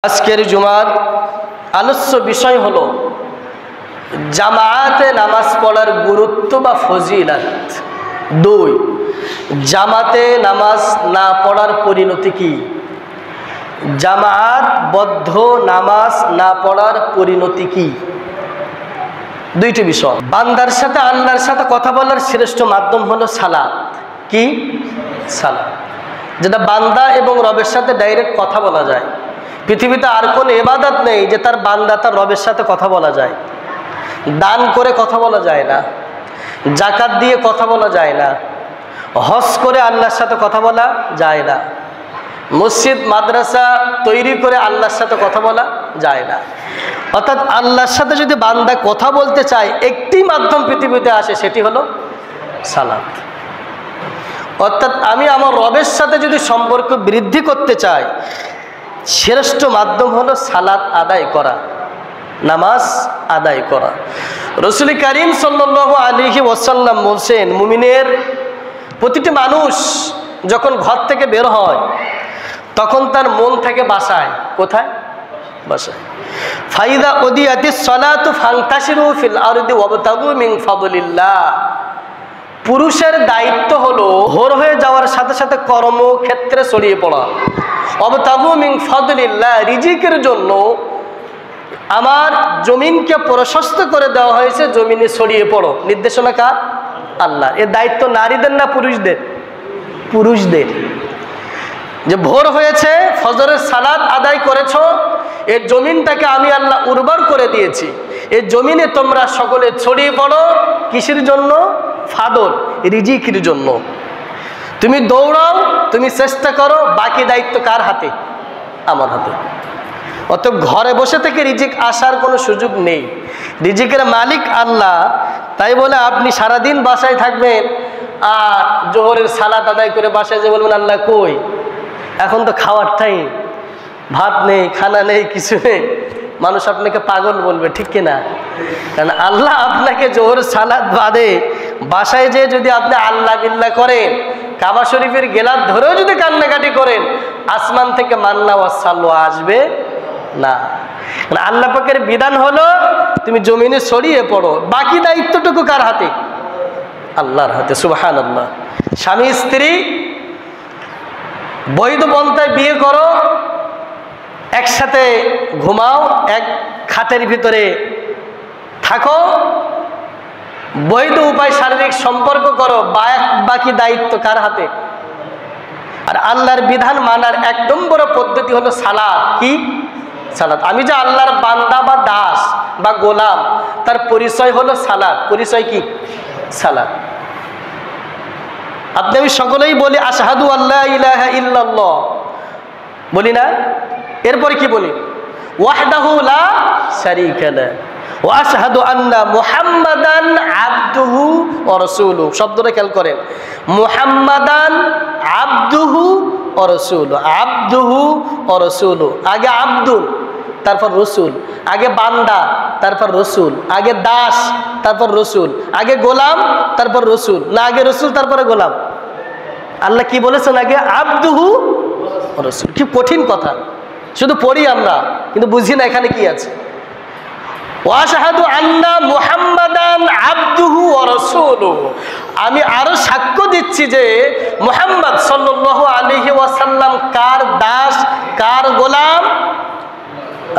আজকের জুমার আলোচ্য বিষয় হলো জামাতে নামাজ পড়ার গুরুত্ব বা ফজিলত। 2, জামাতে নামাজ না পড়ার পরিণতি কি? জামাতবদ্ধ নামাজ না পড়ার পরিণতি কি? 2টি বিষয়। বান্দার সাথে আল্লাহর সাথে কথা বলার শ্রেষ্ঠ মাধ্যম হলো সালাত। কি? সালাত, যেটা বান্দা এবং রবের সাথে ডাইরেক্ট কথা বলা যায়। পৃথিবীতে আর কোনো ইবাদত নেই যে তার বান্দা তার রবের সাথে কথা বলা যায়। দান করে কথা বলা যায় না, জাকাত দিয়ে কথা বলা যায় না, হজ করে আল্লাহর সাথে কথা বলা যায় না, মসজিদ মাদ্রাসা তৈরি করে আল্লাহর সাথে কথা বলা যায় না। অর্থাৎ আল্লাহর সাথে যদি বান্দা কথা বলতে চায়, একটি মাধ্যম পৃথিবীতে আসে, সেটি হলো সালাত। অর্থাৎ আমি আমার রবের সাথে যদি সম্পর্ক বৃদ্ধি করতে চাই, শ্রেষ্ঠ মাধ্যম হলো সালাত আদায় করা, নামাজ আদায় করা। রাসূল কারীম সাল্লাল্লাহু আলাইহি ওয়াসাল্লাম বলছেন, মুমিনের প্রতিটি মানুষ যখন ঘর থেকে বের হয় তখন তার মন থেকে বাসায়। কোথায়? বাসায়। ফাইদা উদিয়াতিস সালাতু ফান্তাশিরু ফিল আরদি ওয়াবতাগু মিন ফাদলিল্লাহ। পুরুষের দায়িত্ব হলো ভোর হয়ে যাওয়ার সাথে সাথে কর্মক্ষেত্রে ছড়িয়ে পড়া। ওয়াবতাগু মিন ফাদলিল্লাহ, রিজিকের জন্য আমার জমিনকে প্রশস্ত করে দেওয়া হয়েছে, জমিনে ছড়িয়ে পড়ো। নির্দেশনা কার? আল্লাহ। এর দায়িত্ব নারীদের না পুরুষদের? পুরুষদের। যে ভোর হয়েছে, ফজরের সালাত আদায় করেছো, এই জমিনটাকে আমি আল্লাহ উর্বর করে দিয়েছি, এই জমিনে তোমরা সকলে ছড়িয়ে পড়ো। কিসের জন্য? ফাদল, রিজিকের জন্য। তুমি দৌড়াও, তুমি চেষ্টা করো, বাকি দায়িত্ব কার হাতে? আমার হাতে। অতএব ঘরে বসে থেকে রিজিক আসার কোনো সুযোগ নেই, রিজিকের মালিক আল্লাহ। তাই বলে আপনি সারাদিন বাসায় থাকবেন আর জোহরের সালাত আদায় করে বাসায় যে বলবেন আল্লাহ কই? এখন তো খাওয়ার টাইম, ভাত নেই, খানা নেই, কিছু নেই, মানুষ আপনাকে পাগল বলবে, ঠিক কিনা? কারণ আল্লাহ আপনাকে জোহর সালাত বাদে বাসায় যেয়ে যদি আপনি আল্লাহ বিল্লাহ করেন, কাবা শরীফের গেলাত ধরেও যদি কান্নাকাটি করেন, আসমান থেকে মান্না ওয়া সালওয়া আসবে না। আল্লাহ পাকের বিধান হলো তুমি জমিনে ছড়িয়ে পড়ো, বাকি দায়িত্বটুকু কার হাতে? আল্লাহর হাতে। সুবহানাল্লাহ। স্বামী স্ত্রী বৈধ পন্থায় বিয়ে করো, একসাথে ঘুমাও, এক খাটের ভিতরে থাকো, বৈধ উপায় শারীরিক সম্পর্ক করো, বাকি দায়িত্ব কার হাতে? আর আল্লাহর বিধান মানার 1 নম্বর পদ্ধতি হলো সালাত। কি? সালাত। আমি যে আল্লাহর বান্দা বা দাস বা গোলাম, তার পরিচয় হলো সালাত। পরিচয় কি? সালাত। আপনি আমি সকলেই বলি আশহাদু আল্লা ইলাহা ইল্লাল্লাহ, বলি না? এরপরে কি বলি? ওয়াহদাহু লা শারীকা লাহু ওয়া আশহাদু আন্না মুহাম্মাদান আবদুহু ওয়া রাসূলুহু। শব্দটা খেয়াল করেন, মুহাম্মাদান আবদুহু ওয়া রাসূলুহু। আবদুহু ওয়া রাসূলুহু, আগে আব্দুল তারপর রসুল, আগে বান্দা তারপর রসুল, আগে দাস তারপর রসুল, আগে গোলাম তারপর রসুল, না আগে রসুল তারপরে গোলাম? আল্লাহ কি বলেছেন? আগে আবদুহু ওয়া রাসূলুহু। কি কঠিন কথা, শুধু পড়ি আমরা কিন্তু বুঝি না এখানে কি আছে। ওয়া আশহাদু আন্না মুহাম্মাদান আবদুহু ওয়া রাসূলুহু, আমি আরো সাক্ষ্য দিচ্ছি যে মুহাম্মদ সাল্লাল্লাহু আলাইহি ওয়াসাল্লাম কার দাস, কার গোলাম?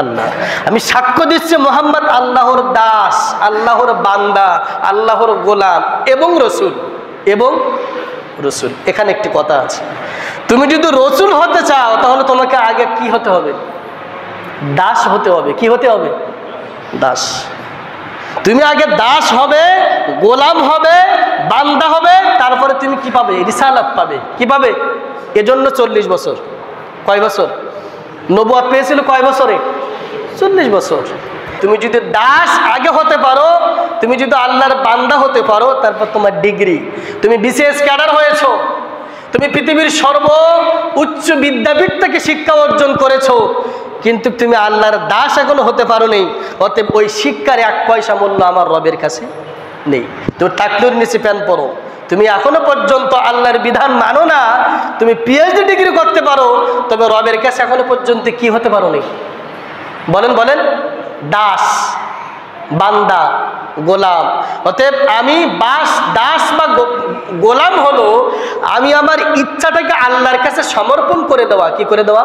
আল্লাহ। আমি সাক্ষ্য দিচ্ছি মুহাম্মদ আল্লাহর দাস, আল্লাহর বান্দা, আল্লাহর গোলাম এবং রসুল। এবং রসুল, এখানে একটি কথা আছে, তুমি যদি রসুল হতে চাও তাহলে তোমাকে আগে কি হতে হবে? দাস হতে হবে। কি হতে হবে? দাস। তুমি আগে দাস হবে, গোলাম হবে, বান্দা হবে, তারপরে তুমি কি পাবে? রিসালাত পাবে। কি পাবে? এজন্য 40 বছর। কয় বছর? নবুয়ত পেয়েছিল কয় বছরে? 40 বছর। তুমি যদি দাস আগে হতে পারো, তুমি যদি আল্লাহর বান্দা হতে পারো, তারপর তোমার ডিগ্রি, তুমি বিসিএস ক্যাডার হয়েছো, তুমি পৃথিবীর সর্ব উচ্চ বিদ্যাপীঠ থেকে শিক্ষা অর্জন করেছো, কিন্তু তুমি আল্লাহর দাস এখনো হতে পারো নি। অতএব ওই শিক্ষার 1 পয়সা মূল্য আমার রবের কাছে নেই। তুমি টাকলুর নিচে প্যান্ট পরো, তুমি এখনো পর্যন্ত আল্লাহর বিধান মানো না, তুমি পিএইচডি ডিগ্রি করতে পারো, তবে রবের কাছে এখনো পর্যন্ত কি হতে পারো নি? বলেন বলেন, দাস, বান্দা, গোলাম। অতএব আমি দাস বা গোলাম হলো আমি আমার ইচ্ছাটাকে আল্লাহর কাছে সমর্পণ করে দেওয়া। কি করে দেওয়া?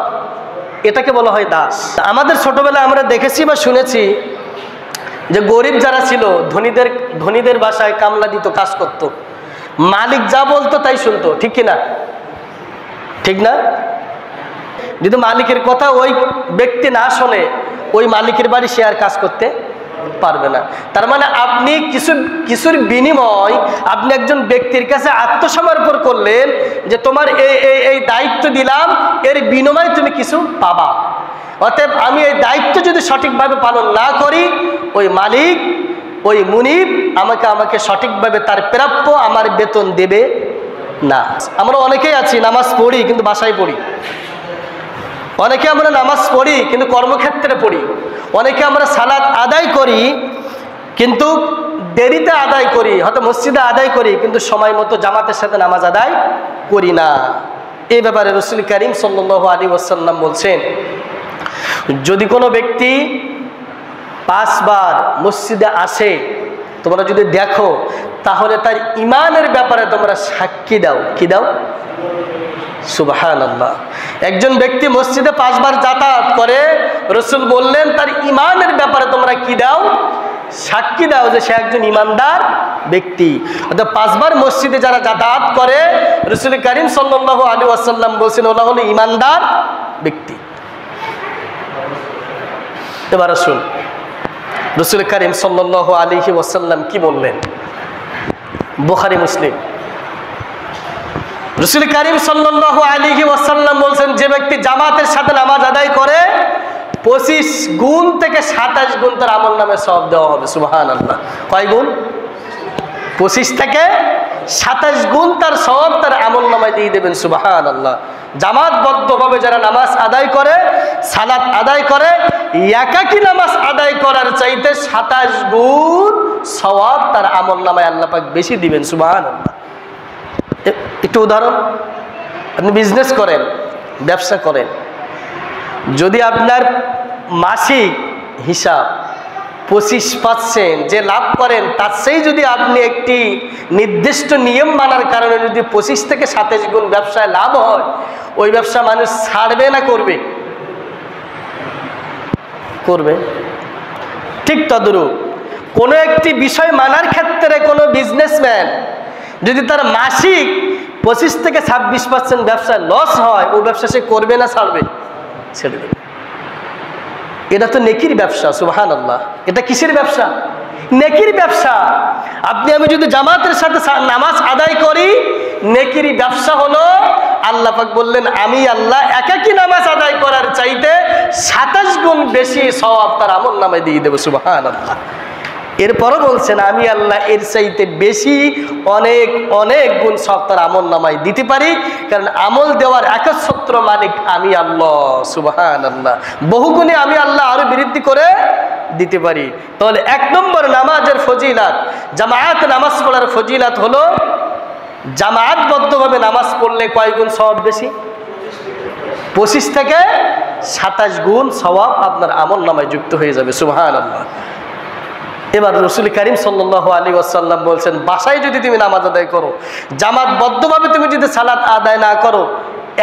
এটাকে বলা হয় দাস। আমাদের ছোটবেলায় আমরা দেখেছি বা শুনেছি যে গরিব যারা ছিল ধনীদের বাসায় কামলা দিত, কাজ করত, মালিক যা বলতো তাই শুনতো, ঠিক কিনা? ঠিক না? যদি মালিকের কথা ওই ব্যক্তি না শোনে, ওই মালিকের বাড়ি সে আর কাজ করতে পারবে না। তার মানে আপনি কিছুর বিনিময় আপনি একজন ব্যক্তির কাছে আত্মসমর্পণ করলেন যে তোমার এই দায়িত্ব দিলাম, এর বিনিময়ে তুমি কিছু পাবা। অতএব আমি এই দায়িত্ব যদি সঠিকভাবে পালন না করি, ওই মালিক, ওই মুনিব আমাকে সঠিকভাবে তার প্রাপ্য আমার বেতন দেবে না। আমরা অনেকেই আছি নামাজ পড়ি কিন্তু বাসায় পড়ি, অনেকে আমরা নামাজ পড়ি কিন্তু কর্মক্ষেত্রে পড়ি, অনেকে আমরা সালাত আদায় করি কিন্তু দেরিতে আদায় করি, হয়তো মসজিদে আদায় করি কিন্তু সময় মতো জামাতের সাথে নামাজ আদায় করি না। এই ব্যাপারে রাসূল করিম সাল্লাল্লাহু আলাইহি ওয়াসাল্লাম বলছেন, যদি কোনো ব্যক্তি 5 বার মসজিদে আসে, তোমরা যদি দেখো, তাহলে তার ইমানের ব্যাপারে তোমরা সাক্ষী দাও। কি দাও? সুবহানাল্লাহ। একজন ব্যক্তি মসজিদে 5 বার যাতায়াত করে, রাসূল বললেন তার ইমানের ব্যাপারে তোমরা কি দাও? সাক্ষী দাও যে সে একজন ইমানদার ব্যক্তি। অর্থাৎ 5 বার মসজিদে যারা যাতায়াত করে, রাসূল করিম সাল্লাল্লাহু আলাইহি ওয়াসাল্লাম বলেছেন ওরা হলো ইমানদার ব্যক্তি। এবার আসুন রাসূল করিম সাল্লাল্লাহু আলাইহি ওয়াসাল্লাম কি বললেন? বুখারী মুসলিম। রাসূল করিম সাল্লাল্লাহু আলাইহি ওয়াসাল্লাম বলছেন, যে ব্যক্তি জামাতের সাথে নামাজ আদায় করে 25 গুণ থেকে 27 গুণ তার আমলনামায় সওয়াব দেওয়া হবে। সুবহানাল্লাহ। কয় গুণ? 25 থেকে 27 গুণ তার সওয়াব তার আমলনামায় দিয়ে দেবেন। সুবহানাল্লাহ। জামাতবদ্ধভাবে যারা নামাজ আদায় করে, সালাত আদায় করে, একাকী নামাজ আদায় করার চাইতে 27 গুণ সওয়াব তার আমলনামায় আল্লাহ পাক বেশি দিবেন। সুবহানাল্লাহ। একটু উদাহরণ, আপনি বিজনেস করেন, ব্যবসা করেন, যদি আপনার মাসিক হিসাব 25 পাচ্ছেন, যে লাভ করেন তার সেই যদি আপনি একটি নির্দিষ্ট নিয়ম মানার কারণে যদি 25 থেকে 27 গুণ ব্যবসায় লাভ হয়, ওই ব্যবসা মানুষ ছাড়বে না করবে? করবে। ঠিক তদ্রূপ কোনো একটি বিষয় মানার ক্ষেত্রে কোনো বিজনেসম্যান যদি তার মাসিক 25 থেকে 26% ব্যবসায় লস হয়, ওই ব্যবসা সে করবে না ছাড়বে? ছেড়ে দেবে। এটা তো নেকির ব্যবসা। সুবহানাল্লাহ। এটা কিসের ব্যবসা? নেকির ব্যবসা। আপনি আমি যদি জামাতের সাথে নামাজ আদায় করি, নেকির ব্যবসা হলো, আল্লাহ পাক বললেন আমি আল্লাহ একাকী নামাজ আদায় করার চাইতে 27 গুণ বেশি সওয়াব তার আমলনামায় দিয়ে দেব। সুবহানাল্লাহ। এরপরও বলছেন আমি আল্লাহ এর চাইতে বেশি অনেক অনেক গুণ সওয়াব তার আমলনামায় দিতে পারি, কারণ আমল দেওয়ার একচ্ছত্র মালিক আমি আল্লাহ। সুবহানাল্লাহ। বহুগুণে আমি আল্লাহ আরো বৃদ্ধি করে দিতে পারি। তাহলে 1 নম্বর নামাজের ফজিলাত, জামায়াত নামাজ পড়ার ফজিলাত হলো, জামায়াতবদ্ধভাবে নামাজ পড়লে কয় গুণ সওয়াব বেশি? 25 থেকে 27 গুণ সওয়াব আপনার আমলনামায় যুক্ত হয়ে যাবে। সুবহানাল্লাহ। এবার রাসূল করিম সাল্লাল্লাহু আলাইহি ওয়াসাল্লাম বলছেন, বাসায় যদি তুমি নামাজ আদায় করো, জামাতবদ্ধভাবে তুমি যদি সালাত আদায় না করো,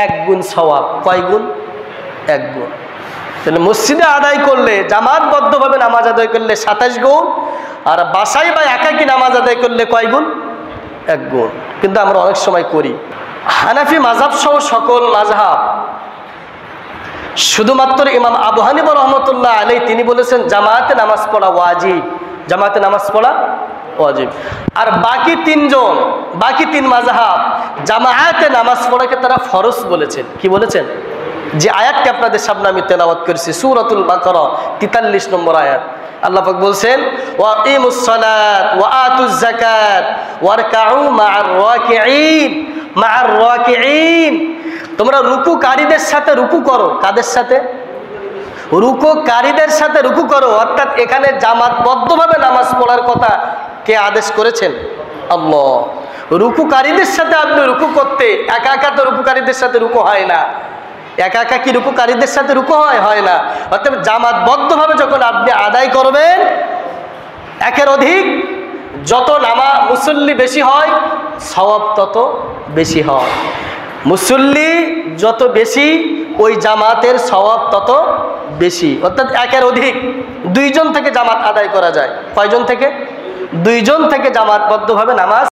1 গুণ সওয়াব। কয় গুণ? 1 গুণ। তাহলে মসজিদে আদায় করলে, জামাতবদ্ধভাবে নামাজ আদায় করলে 27 গুণ, আর বাসায় বা একাকী নামাজ আদায় করলে কয় গুণ? 1 গুণ। কিন্তু আমরা অনেক সময় করি। হানাফি মাযহাব সহ সকল মাযহাব, শুধুমাত্র ইমাম আবু হানিফা রাহমাতুল্লাহ আলাইহি তিনি বলেছেন জামাতে নামাজ পড়া ওয়াজিব। জামাতে নামাজ পড়া ওয়াজিব। আর বাকি 3 মাযহাব জামাতে নামাজ পড়াকে তারা ফরজ বলেছেন। কি বলেছেন? যে আয়াতটি আপনাদের সামনে আমি তেলাওয়াত করেছি, সূরাতুল বাকারা 43 নম্বর আয়াত। আল্লাহ পাক বলছেন ওয়াকিমুস সালাত ওয়া আতুজ যাকাত ওয়ারকাউ মা'আর রাকিঈন। তোমরা রুকুকারীদের সাথে রুকু করো। কাদের সাথে? রুকুকারীদের সাথে রুকু করো। অর্থাৎ এখানে জামাতবদ্ধভাবে নামাজ পড়ার কথা কে আদেশ করেছেন? আল্লাহ। রুকুকারীদের সাথে আপনি রুকু করতে, একা একা তো রুকুকারীদের সাথে রুকু হয় না, একা একা কি রুকুকারীদের সাথে রুকু হয় না। অর্থাৎ জামাতবদ্ধভাবে যখন আপনি আদায় করবেন, একের অধিক যত মুসল্লি বেশি হয় সওয়াব তত বেশি হয়। মুসল্লি যত বেশি ওই জামাতের সওয়াব তত বেশি। অর্থাৎ একের অধিক 2 জন থেকে জামাত আদায় করা যায়। কয়জন থেকে? 2 জন থেকে জামাতবদ্ধভাবে নামাজ